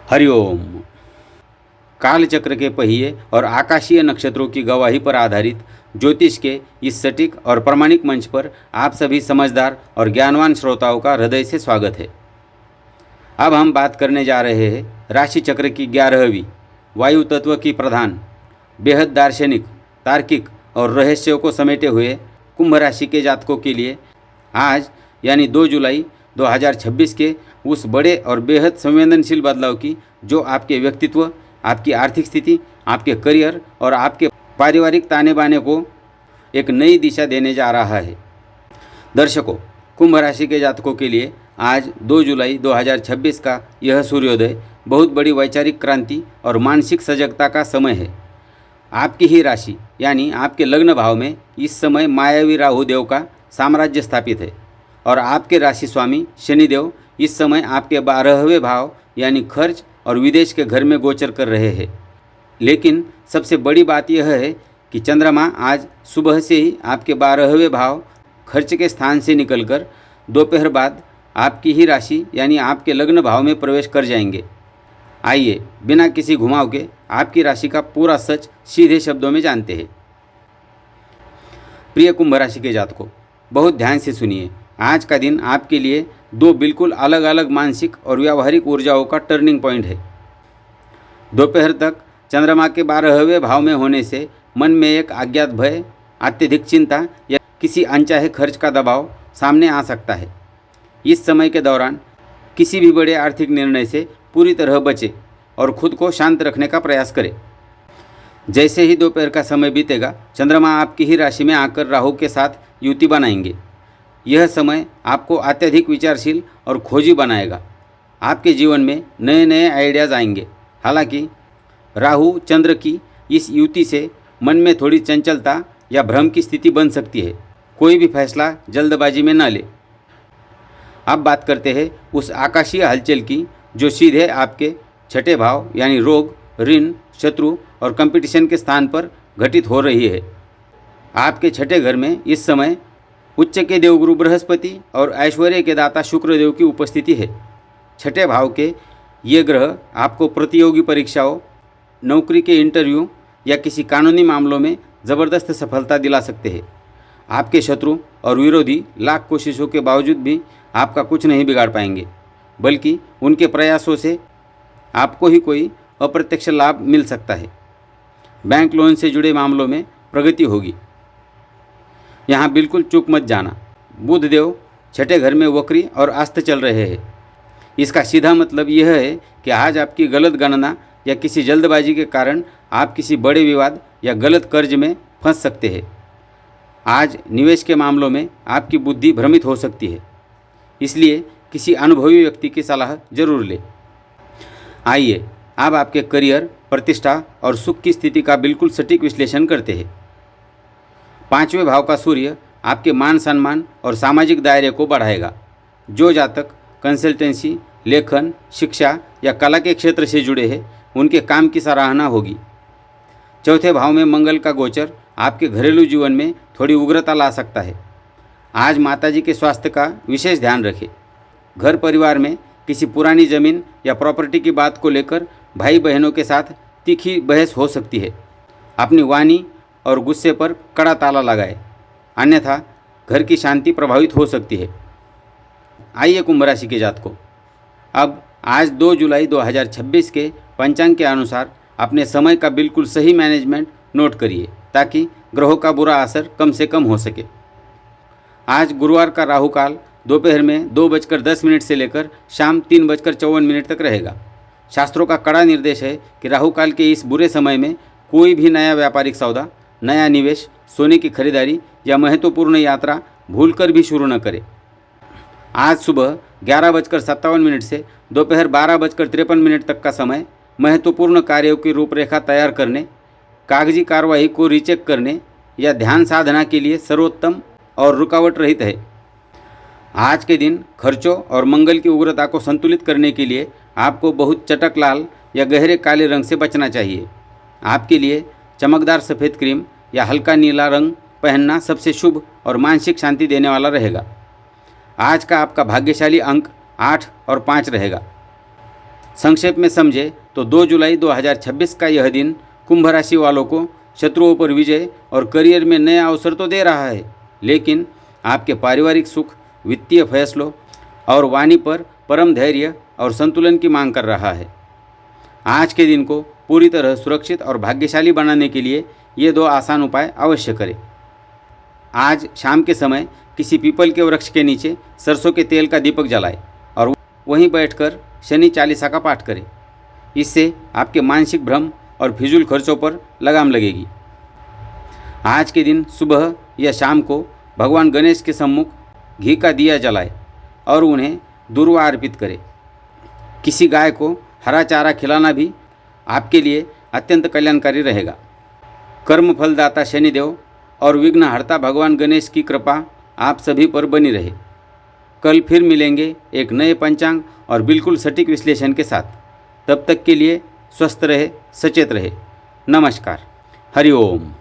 हरिओम। कालचक्र के पहिए और आकाशीय नक्षत्रों की गवाही पर आधारित ज्योतिष के इस सटीक और प्रामाणिक मंच पर आप सभी समझदार और ज्ञानवान श्रोताओं का हृदय से स्वागत है। अब हम बात करने जा रहे हैं राशि चक्र की 11वीं वायु तत्व की प्रधान, बेहद दार्शनिक, तार्किक और रहस्यों को समेटे हुए कुंभ राशि के जातकों के लिए आज यानी 2 जुलाई 2026 के उस बड़े और बेहद संवेदनशील बदलाव की जो आपके व्यक्तित्व, आपकी आर्थिक स्थिति, आपके करियर और आपके पारिवारिक ताने बाने को एक नई दिशा देने जा रहा है। दर्शकों, कुंभ राशि के जातकों के लिए आज 2 जुलाई 2026 का यह सूर्योदय बहुत बड़ी वैचारिक क्रांति और मानसिक सजगता का समय है। आपकी ही राशि यानी आपके लग्न भाव में इस समय मायावी राहु देव का साम्राज्य स्थापित है और आपके राशि स्वामी शनिदेव इस समय आपके 12वें भाव यानी खर्च और विदेश के घर में गोचर कर रहे हैं। लेकिन सबसे बड़ी बात यह है कि चंद्रमा आज सुबह से ही आपके 12वें भाव खर्च के स्थान से निकलकर दोपहर बाद आपकी ही राशि यानी आपके लग्न भाव में प्रवेश कर जाएंगे। आइए बिना किसी घुमाव के आपकी राशि का पूरा सच सीधे शब्दों में जानते हैं। प्रिय कुंभ राशि के जातकों, बहुत ध्यान से सुनिए। आज का दिन आपके लिए 2 बिल्कुल अलग अलग मानसिक और व्यावहारिक ऊर्जाओं का टर्निंग पॉइंट है। दोपहर तक चंद्रमा के 12वें भाव में होने से मन में एक अज्ञात भय, अत्यधिक चिंता या किसी अनचाहे खर्च का दबाव सामने आ सकता है। इस समय के दौरान किसी भी बड़े आर्थिक निर्णय से पूरी तरह बचें और खुद को शांत रखने का प्रयास करें। जैसे ही दोपहर का समय बीतेगा, चंद्रमा आपकी ही राशि में आकर राहु के साथ युति बनाएंगे। यह समय आपको अत्यधिक विचारशील और खोजी बनाएगा। आपके जीवन में नए नए आइडियाज़ आएंगे। हालांकि राहु चंद्र की इस युति से मन में थोड़ी चंचलता या भ्रम की स्थिति बन सकती है। कोई भी फैसला जल्दबाजी में न ले। अब बात करते हैं उस आकाशीय हलचल की जो सीधे आपके 6ठे भाव यानी रोग, ऋण, शत्रु और कंपटीशन के स्थान पर घटित हो रही है। आपके 6ठे घर में इस समय उच्च के देवगुरु बृहस्पति और ऐश्वर्य के दाता शुक्रदेव की उपस्थिति है। 6ठे भाव के ये ग्रह आपको प्रतियोगी परीक्षाओं, नौकरी के इंटरव्यू या किसी कानूनी मामलों में ज़बरदस्त सफलता दिला सकते हैं। आपके शत्रु और विरोधी लाख कोशिशों के बावजूद भी आपका कुछ नहीं बिगाड़ पाएंगे, बल्कि उनके प्रयासों से आपको ही कोई अप्रत्यक्ष लाभ मिल सकता है। बैंक लोन से जुड़े मामलों में प्रगति होगी। यहाँ बिल्कुल चूक मत जाना। बुध देव 6ठे घर में वक्री और अस्त चल रहे हैं। इसका सीधा मतलब यह है कि आज आपकी गलत गणना या किसी जल्दबाजी के कारण आप किसी बड़े विवाद या गलत कर्ज में फंस सकते हैं। आज निवेश के मामलों में आपकी बुद्धि भ्रमित हो सकती है, इसलिए किसी अनुभवी व्यक्ति की सलाह जरूर लें। आइए अब आपके करियर, प्रतिष्ठा और सुख की स्थिति का बिल्कुल सटीक विश्लेषण करते हैं। 5वें भाव का सूर्य आपके मान सम्मान और सामाजिक दायरे को बढ़ाएगा। जो जातक कंसल्टेंसी, लेखन, शिक्षा या कला के क्षेत्र से जुड़े हैं, उनके काम की सराहना होगी। 4थे भाव में मंगल का गोचर आपके घरेलू जीवन में थोड़ी उग्रता ला सकता है। आज माताजी के स्वास्थ्य का विशेष ध्यान रखें। घर परिवार में किसी पुरानी ज़मीन या प्रॉपर्टी की बात को लेकर भाई बहनों के साथ तीखी बहस हो सकती है। अपनी वाणी और गुस्से पर कड़ा ताला लगाए, अन्यथा घर की शांति प्रभावित हो सकती है। आइए कुंभ राशि के जातकों, अब आज 2 जुलाई 2026 के पंचांग के अनुसार अपने समय का बिल्कुल सही मैनेजमेंट नोट करिए ताकि ग्रहों का बुरा असर कम से कम हो सके। आज गुरुवार का राहु काल दोपहर में 2:10 से लेकर शाम 3:54 तक रहेगा। शास्त्रों का कड़ा निर्देश है कि राहु काल के इस बुरे समय में कोई भी नया व्यापारिक सौदा, नया निवेश, सोने की खरीदारी या महत्वपूर्ण यात्रा भूलकर भी शुरू न करें। आज सुबह 11:57 से दोपहर 12:53 तक का समय महत्वपूर्ण कार्यों की रूपरेखा तैयार करने, कागजी कार्रवाई को रीचेक करने या ध्यान साधना के लिए सर्वोत्तम और रुकावट रहित है। आज के दिन खर्चों और मंगल की उग्रता को संतुलित करने के लिए आपको बहुत चटक लाल या गहरे काले रंग से बचना चाहिए। आपके लिए चमकदार सफ़ेद क्रीम या हल्का नीला रंग पहनना सबसे शुभ और मानसिक शांति देने वाला रहेगा। आज का आपका भाग्यशाली अंक 8 और 5 रहेगा। संक्षेप में समझे तो 2 जुलाई 2026 का यह दिन कुंभ राशि वालों को शत्रुओं पर विजय और करियर में नया अवसर तो दे रहा है, लेकिन आपके पारिवारिक सुख, वित्तीय फैसलों और वाणी पर परम धैर्य और संतुलन की मांग कर रहा है। आज के दिन को पूरी तरह सुरक्षित और भाग्यशाली बनाने के लिए ये 2 आसान उपाय अवश्य करें। आज शाम के समय किसी पीपल के वृक्ष के नीचे सरसों के तेल का दीपक जलाएं और वहीं बैठकर शनि चालीसा का पाठ करें। इससे आपके मानसिक भ्रम और फिजूल खर्चों पर लगाम लगेगी। आज के दिन सुबह या शाम को भगवान गणेश के सम्मुख घी का दिया जलाएं और उन्हें दूर्वा अर्पित करें। किसी गाय को हरा चारा खिलाना भी आपके लिए अत्यंत कल्याणकारी रहेगा। कर्म फलदाता शनिदेव और विघ्नहर्ता भगवान गणेश की कृपा आप सभी पर बनी रहे। कल फिर मिलेंगे एक नए पंचांग और बिल्कुल सटीक विश्लेषण के साथ। तब तक के लिए स्वस्थ रहे, सचेत रहे। नमस्कार। हरि ओम।